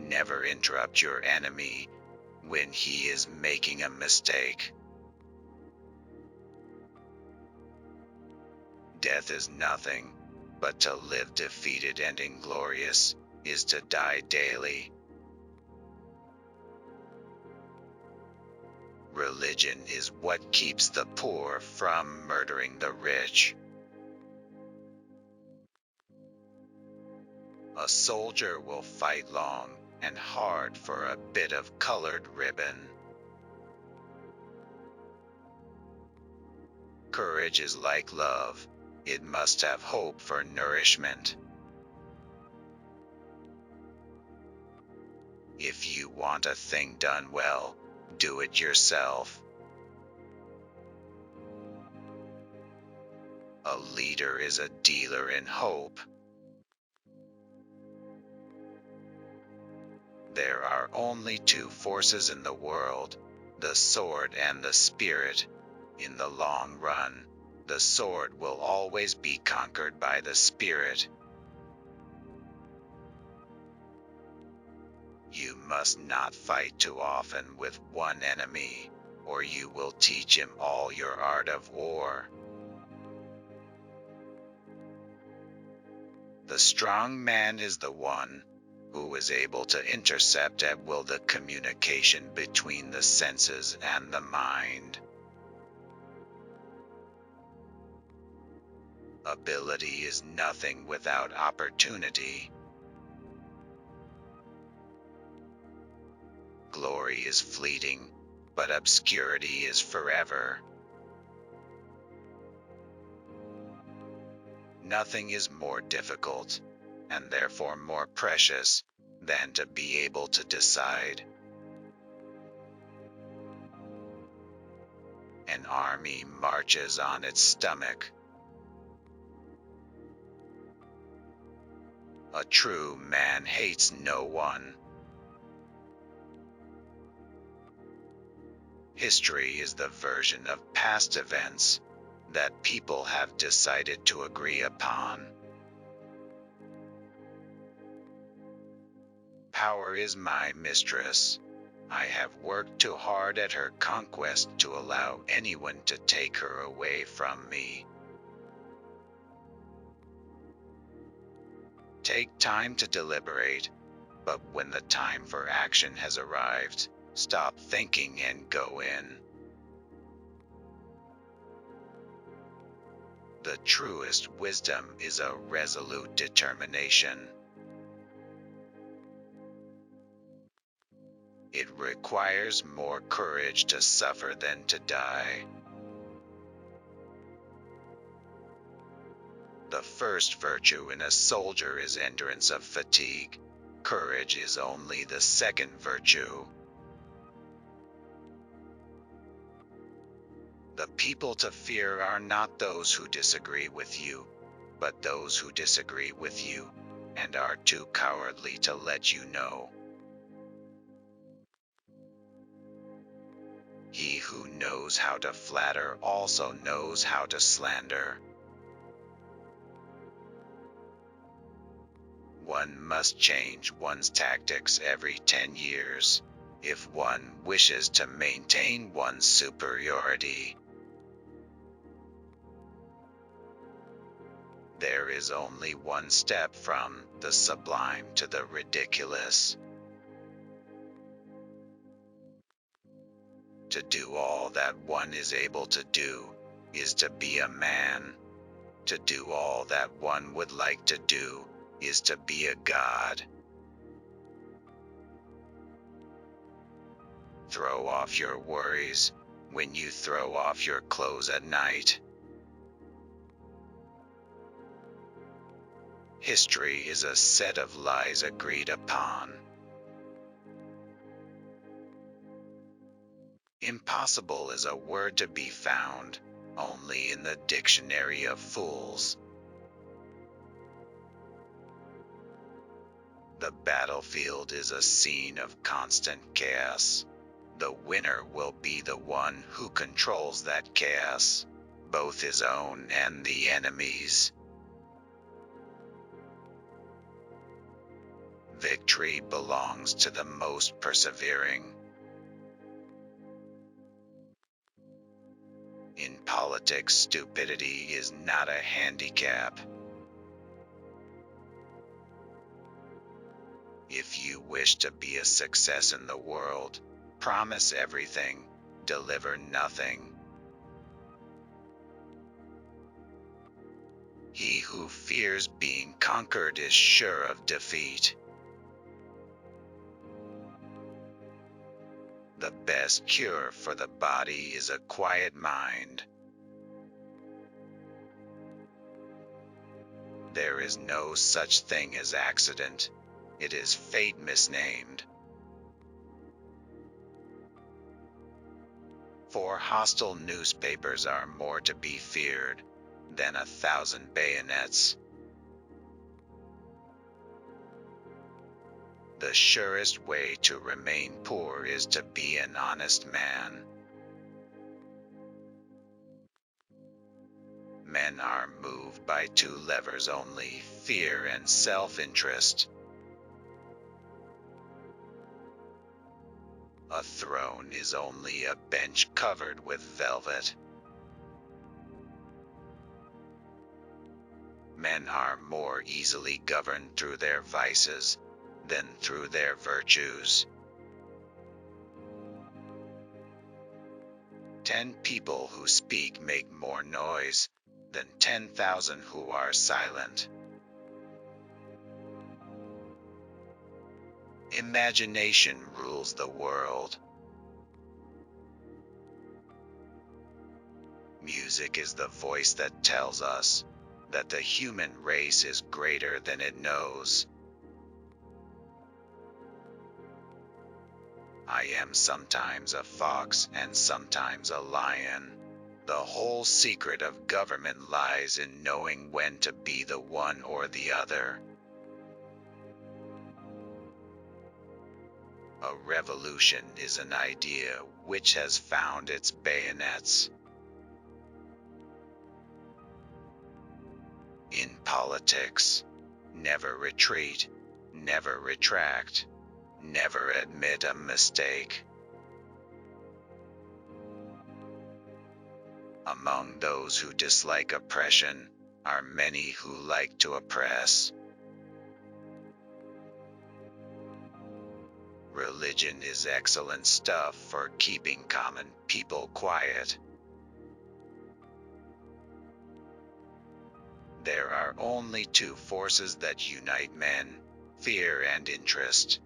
Never interrupt your enemy when he is making a mistake. Death is nothing, but to live defeated and inglorious is to die daily. Religion is what keeps the poor from murdering the rich. A soldier will fight long and hard for a bit of colored ribbon. Courage is like love. It must have hope for nourishment. If you want a thing done well, do it yourself. A leader is a dealer in hope. There are only two forces in the world, the sword and the spirit. In the long run, the sword will always be conquered by the spirit. You must not fight too often with one enemy, or you will teach him all your art of war. The strong man is the one who is able to intercept at will the communication between the senses and the mind. Ability is nothing without opportunity. Glory is fleeting, but obscurity is forever. Nothing is more difficult, and therefore more precious, than to be able to decide. An army marches on its stomach. A true man hates no one. History is the version of past events that people have decided to agree upon. Power is my mistress. I have worked too hard at her conquest to allow anyone to take her away from me. Take time to deliberate, but when the time for action has arrived, stop thinking and go in. The truest wisdom is a resolute determination. It requires more courage to suffer than to die. The first virtue in a soldier is endurance of fatigue. Courage is only the second virtue. The people to fear are not those who disagree with you, but those who disagree with you, and are too cowardly to let you know. He who knows how to flatter also knows how to slander. One must change one's tactics every 10 years, if one wishes to maintain one's superiority. There is only one step from the sublime to the ridiculous. To do all that one is able to do is to be a man. To do all that one would like to do is to be a god. Throw off your worries when you throw off your clothes at night. History is a set of lies agreed upon. Impossible is a word to be found only in the dictionary of fools. The battlefield is a scene of constant chaos. The winner will be the one who controls that chaos, both his own and the enemy's. Victory belongs to the most persevering. In politics, stupidity is not a handicap. If you wish to be a success in the world, promise everything, deliver nothing. He who fears being conquered is sure of defeat. The best cure for the body is a quiet mind. There is no such thing as accident. It is fate misnamed. For hostile newspapers are more to be feared than 1,000 bayonets. The surest way to remain poor is to be an honest man. Men are moved by two levers only, fear and self-interest. A throne is only a bench covered with velvet. Men are more easily governed through their vices than through their virtues. 10 people who speak make more noise than 10,000 who are silent. Imagination rules the world. Music is the voice that tells us that the human race is greater than it knows. I am sometimes a fox and sometimes a lion. The whole secret of government lies in knowing when to be the one or the other. A revolution is an idea which has found its bayonets. In politics, never retreat, never retract, never admit a mistake. Among those who dislike oppression are many who like to oppress. Religion is excellent stuff for keeping common people quiet. There are only two forces that unite men, fear and interest.